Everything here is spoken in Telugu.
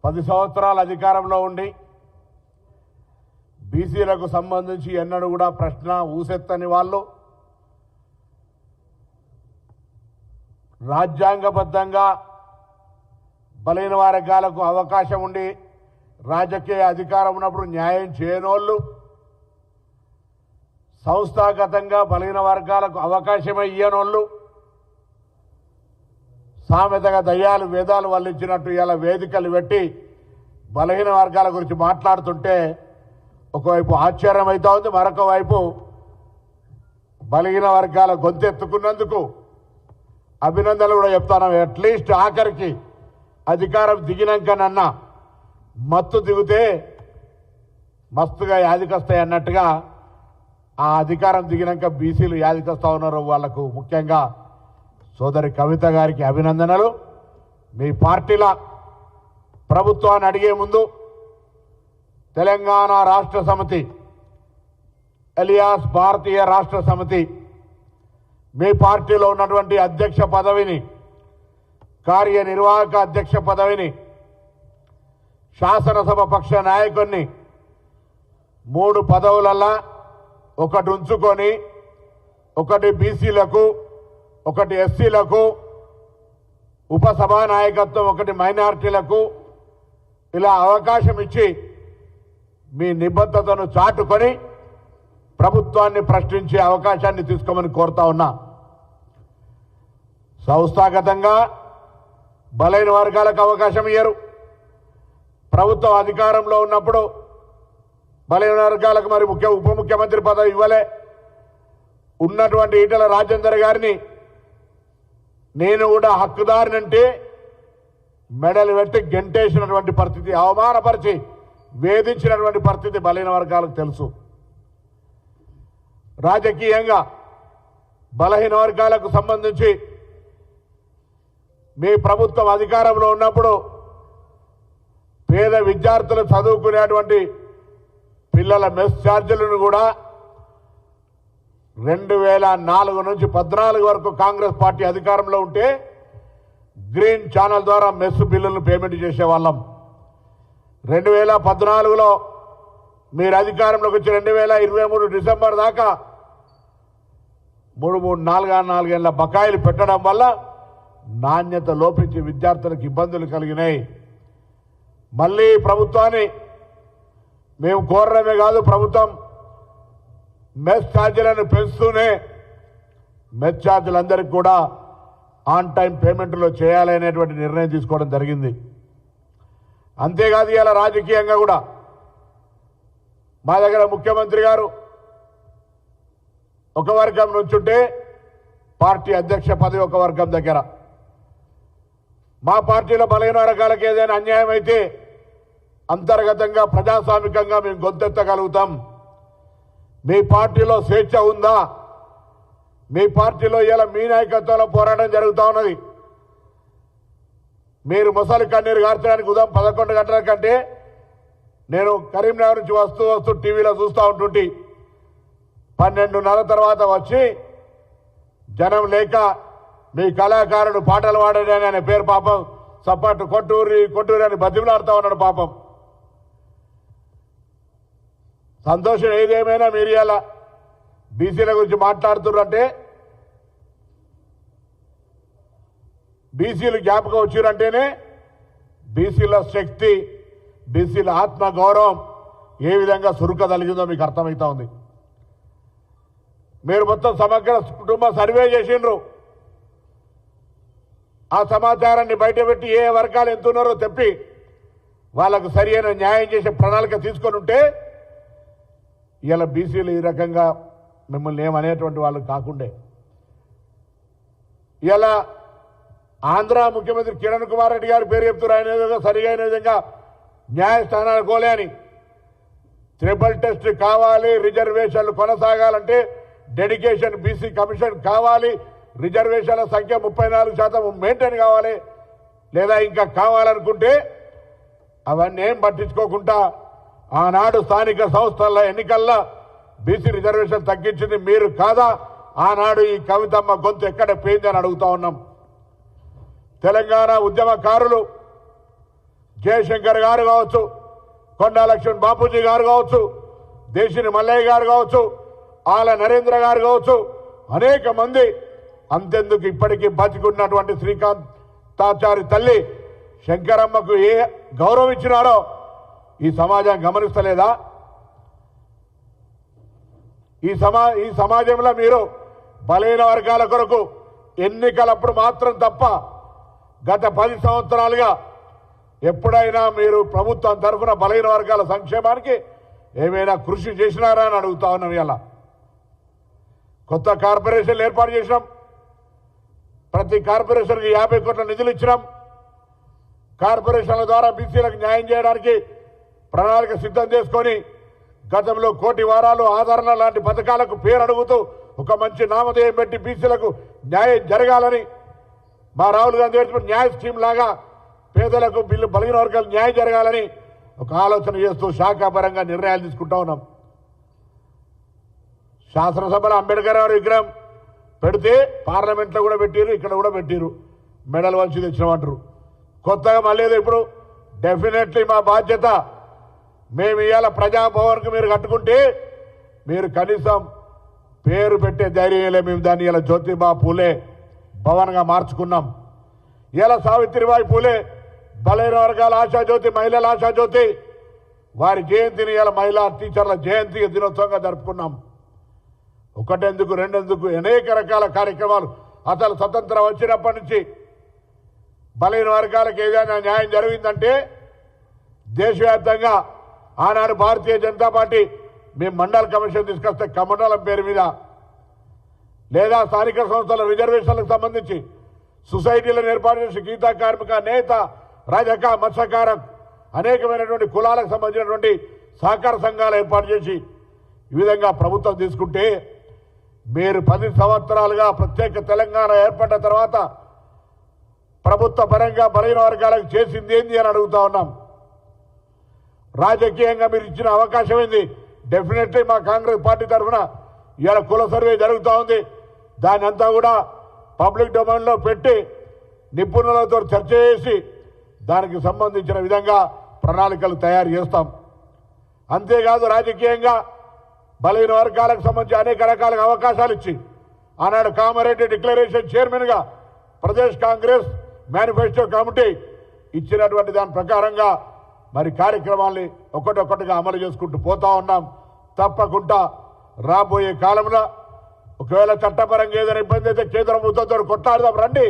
10 సంవత్సరాల అధికారంలో ఉండి బీసీలకు సంబంధించి ఎన్నడూ కూడా ప్రశ్న ఊసెత్తని వాళ్ళు రాజ్యాంగబద్ధంగా బలైన వర్గాలకు అవకాశం ఉండి రాజకీయ అధికారం ఉన్నప్పుడు న్యాయం చేయనోళ్ళు సంస్థాగతంగా బలైన వర్గాలకు అవకాశం ఇయ్యనోళ్ళు సామెతగా దయ్యాలు వేదాలు వల్లించినట్టు ఇలా వేదికలు పెట్టి బలహీన వర్గాల గురించి మాట్లాడుతుంటే ఒకవైపు ఆశ్చర్యం అవుతా ఉంది, మరొక వైపు బలహీన వర్గాల గొంతెత్తుకున్నందుకు అభినందనలు కూడా చెప్తాను. అట్లీస్ట్ ఆఖరికి అధికారం దిగినాకనన్నా మత్తు దిగితే మస్తుగా యాదికొస్తాయి అన్నట్టుగా ఆ అధికారం దిగినాక బీసీలు యాదికొస్తా ఉన్నారు. వాళ్లకు ముఖ్యంగా సోదరి కవిత గారికి అభినందనలు. మీ పార్టీల ప్రభుత్వాన్ని అడిగే ముందు తెలంగాణ రాష్ట్ర సమితి ఎలియాస్ భారతీయ రాష్ట్ర సమితి మీ పార్టీలో ఉన్నటువంటి అధ్యక్ష పదవిని, కార్యనిర్వాహక అధ్యక్ష పదవిని, శాసనసభ పక్ష నాయకుడిని 3 పదవులల్లా ఒకటి ఉంచుకొని ఒకటి బీసీలకు, ఒకటి ఎస్సీలకు, ఉపసభానాయకత్వం ఒకటి మైనారిటీలకు ఇలా అవకాశం ఇచ్చి మీ నిబద్ధతను చాటుకొని ప్రభుత్వాన్ని ప్రశ్నించే అవకాశాన్ని తీసుకోమని కోరుతా ఉన్నా. సంస్థాగతంగా బలైన వర్గాలకు అవకాశం ఇయ్యరు. ప్రభుత్వం అధికారంలో ఉన్నప్పుడు బలైన వర్గాలకు మరి ఉప ముఖ్యమంత్రి పదవి ఇవ్వలే. ఉన్నటువంటి ఈటెల రాజేందర్ గారిని నేను కూడా హక్కుదారినంటే మెడలు పెట్టి గెంటేసినటువంటి పరిస్థితి, అవమానపరిచి వేధించినటువంటి పరిస్థితి బలైన వర్గాలకు తెలుసు. రాజకీయంగా బలహీన వర్గాలకు సంబంధించి మీ ప్రభుత్వం అధికారంలో ఉన్నప్పుడు పేద విద్యార్థులు చదువుకునేటువంటి పిల్లల మెస్ ఛార్జీలను కూడా 2004 నుంచి 14 వరకు కాంగ్రెస్ పార్టీ అధికారంలో ఉంటే గ్రీన్ ఛానల్ ద్వారా మెస్ బిల్లులను పేమెంట్ చేసేవాళ్ళం. 2014లో మీరు అధికారంలోకి వచ్చి 2023 డిసెంబర్ దాకా 4 ఏళ్ల బకాయిలు పెట్టడం వల్ల నాణ్యత లోపించి విద్యార్థులకు ఇబ్బందులు కలిగినాయి. మళ్ళీ ప్రభుత్వాన్ని మేము కోరడమే కాదు, ప్రభుత్వం మెస్ ఛార్జీలను పెంచుతూనే మెస్ ఛార్జీలందరికీ కూడా ఆన్ టైం పేమెంట్లో చేయాలనేటువంటి నిర్ణయం తీసుకోవడం జరిగింది. అంతేకాదు ఇలా రాజకీయంగా కూడా మా దగ్గర ముఖ్యమంత్రి గారు ఒక వర్గం నుంచుంటే పార్టీ అధ్యక్ష పదవి ఒక వర్గం దగ్గర, మా పార్టీలో బలహీన వర్గాలకు ఏదైనా అన్యాయం అయితే అంతర్గతంగా ప్రజాస్వామికంగా మేము గొంతెత్తగలుగుతాం. మీ పార్టీలో స్వేచ్ఛ ఉందా? మీ పార్టీలో ఇలా మీ నాయకత్వంలో పోరాటం జరుగుతూ ఉన్నది. మీరు ముసలి కన్నీరు కార్చడానికి ఉదయం 11 గంటల కంటే నేను కరీంనగర్ నుంచి వస్తూ టీవీలో చూస్తూ ఉంటుంటే 12:30 తర్వాత వచ్చి జనం లేక మీ కళాకారుడు పాటలు పాడని అనే పేరు పాపం సపాటు కొట్టూరి అని బతిమలాడుతూ ఉన్నాడు పాపం. సంతోషం ఏదేమైనా మీరు ఇలా బీసీల గురించి మాట్లాడుతున్నారంటే, బీసీలు జ్ఞాపకం వచ్చారంటేనే బీసీల శక్తి, బీసీల ఆత్మ గౌరవం ఏ విధంగా సురుకదలిగిందో మీకు అర్థమవుతా ఉంది. మీరు మొత్తం సమగ్ర కుటుంబ సర్వే చేసిండ్రు. ఆ సమాచారాన్ని బయటపెట్టి ఏ వర్గాలు ఎంత ఉన్నారో తెప్పి వాళ్ళకు సరైన న్యాయం చేసే ప్రణాళిక తీసుకొని ఉంటే ఇలా బీసీలు ఈ రకంగా మిమ్మల్ని ఏమనేటువంటి వాళ్ళు కాకుండే. ఇలా ఆంధ్ర ముఖ్యమంత్రి కిరణ్ కుమార్ రెడ్డి గారి పేరు చెప్తున్నారు, ఆయన ఏదో సరిగైన విధంగా న్యాయస్థానాలు కోలే అని. ట్రిపుల్ టెస్ట్ కావాలి, రిజర్వేషన్లు కొనసాగాలంటే డెడికేషన్ బీసీ కమిషన్ కావాలి, రిజర్వేషన్ల సంఖ్య 34% మెయింటైన్ కావాలి, లేదా ఇంకా కావాలనుకుంటే అవన్నీ ఏం పట్టించుకోకుండా ఆనాడు స్థానిక సంస్థల ఎన్నికల్లో బీసీ రిజర్వేషన్ తగ్గించింది మీరు కాదా? ఆనాడు ఈ కవితమ్మ గొంతు ఎక్కడ పోయిందని అడుగుతా ఉన్నాం. తెలంగాణ ఉద్యమకారులు జయశంకర్ గారు కావచ్చు, కొండా లక్ష్మణ్ బాపూజీ గారు కావచ్చు, దేశిని మల్లయ్య గారు కావచ్చు, ఆల నరేంద్ర గారు కావచ్చు, అనేక మంది అంతెందుకు ఇప్పటికీ బతికున్నటువంటి శ్రీకాంతాచారి తల్లి శంకరమ్మకు ఏ గౌరవం ఇచ్చినారో ఈ సమాజం గమనిస్తలేదా? ఈ సమాజంలో మీరు బలహీన వర్గాల కొరకు ఎన్నికలప్పుడు మాత్రం తప్ప గత 10 సంవత్సరాలుగా ఎప్పుడైనా మీరు ప్రభుత్వం తరఫున బలహీన వర్గాల సంక్షేమానికి ఏమైనా కృషి చేసినారా అని అడుగుతా ఉన్నాం. ఇలా కొత్త కార్పొరేషన్లు ఏర్పాటు చేసినాం. ప్రతి కార్పొరేషన్కి 50 కోట్ల నిధులు ఇచ్చినాం. కార్పొరేషన్ల ద్వారా బీసీలకు న్యాయం చేయడానికి ప్రణాళిక సిద్ధం చేసుకొని గతంలో 1 కోటి వారాలు ఆదరణ లాంటి పథకాలకు పేరు అడుగుతూ ఒక మంచి నామధేయం పెట్టి బీసీలకు న్యాయం జరగాలని మా రాహుల్ గాంధీ గారి న్యాయ స్కీమ్ లాగా పేదలకు బలహీన వర్గాలు న్యాయం జరగాలని ఒక ఆలోచన చేస్తూ శాఖాపరంగా నిర్ణయాలు తీసుకుంటా ఉన్నాం. శాసనసభలో అంబేద్కర్ గారి విగ్రహం పెడితే పార్లమెంట్లో కూడా పెట్టిరు, ఇక్కడ కూడా పెట్టిరు, మెడల్ వంచి తెచ్చినామంటారు. కొత్తగా మళ్ళీ ఇప్పుడు డెఫినెట్లీ మా బాధ్యత. మేము ఇవాళ ప్రజాభవన్కు మీరు కట్టుకుంటే మీరు కనీసం పేరు పెట్టే ధైర్యంలే మేము దాన్ని ఇలా జ్యోతిబా పూలే భవన్గా మార్చుకున్నాం. ఇలా సావిత్రిబాయి పూలే బలహీన వర్గాల ఆశాజ్యోతి, మహిళల ఆశాజ్యోతి, వారి జయంతిని ఇలా మహిళా టీచర్ల జయంతి దినోత్సవంగా జరుపుకున్నాం. ఒకటెందుకు రెండెందుకు అనేక రకాల కార్యక్రమాలు అసలు స్వతంత్రం వచ్చినప్పటి నుంచి బలహీన వర్గాలకు ఏదైనా న్యాయం జరిగిందంటే దేశవ్యాప్తంగా ఆనాడు భారతీయ జనతా పార్టీ మేము మండల కమిషన్ తీసుకొస్తే కమండలం పేరు మీద లేదా స్థానిక సంస్థల రిజర్వేషన్లకు సంబంధించి సొసైటీలను ఏర్పాటు చేసి గీతా కార్మిక, నేత, రజక, మత్స్యకార అనేకమైనటువంటి కులాలకు సంబంధించినటువంటి సహకార సంఘాలు ఏర్పాటు చేసి ఈ విధంగా ప్రభుత్వం తీసుకుంటే మీరు 10 సంవత్సరాలుగా ప్రత్యేక తెలంగాణ ఏర్పడ్డ తర్వాత ప్రభుత్వ పరంగా బలహీన వర్గాలకు చేసింది ఏంది అని అడుగుతా ఉన్నాం. రాజకీయంగా మీరు ఇచ్చిన అవకాశం ఏంది? డెఫినెట్లీ మా కాంగ్రెస్ పార్టీ తరఫున ఇవాళ కుల సర్వే జరుగుతూ ఉంది. దాని అంతా కూడా పబ్లిక్ డొమైన్లో పెట్టి నిపుణులతో చర్చ చేసి దానికి సంబంధించిన విధంగా ప్రణాళికలు తయారు చేస్తాం. అంతేకాదు రాజకీయంగా బలహీన వర్గాలకు సంబంధించి అనేక రకాల అవకాశాలు ఇచ్చి ఆనాడు కామారెడ్డి డిక్లరేషన్ చైర్మన్గా ప్రదేశ్ కాంగ్రెస్ మేనిఫెస్టో కమిటీ ఇచ్చినటువంటి దాని ప్రకారంగా మరి కార్యక్రమాల్ని ఒక్కొక్కటిగా అమలు చేసుకుంటూ పోతా ఉన్నాం. తప్పకుండా రాబోయే కాలంలో ఒకవేళ చట్టపరంగా ఏదైనా ఇబ్బంది అయితే కేంద్ర ప్రభుత్వంతో కొట్లాడదాం రండి.